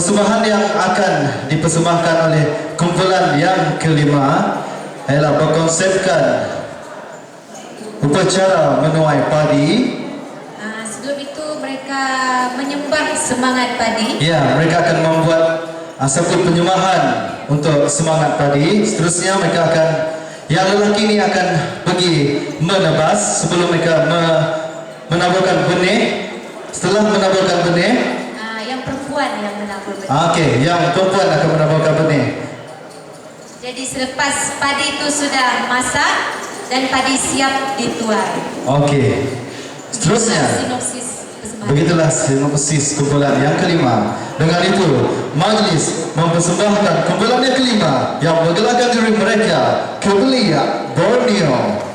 persembahan yang akan dipersembahkan oleh kumpulan yang kelima ialah berkonsepkan upacara menuai padi. Sebelum itu mereka menyembah semangat padi. Ya, mereka akan membuat satu penyembahan untuk semangat padi. Seterusnya mereka akan, yang lelaki ini akan pergi menebas sebelum mereka menaburkan benih. Setelah menaburkan benih, yang perempuan yang menabur benih. okey, yang perempuan akan menaburkan benih. Jadi selepas padi itu sudah masak dan padi siap dituai. Okey. Seterusnya, Sinopsis persembahan. begitulah sinopsis kumpulan yang kelima. Dengan itu, majlis mempersembahkan kumpulan yang kelima yang menggelarkan diri mereka ke Belia, Borneo.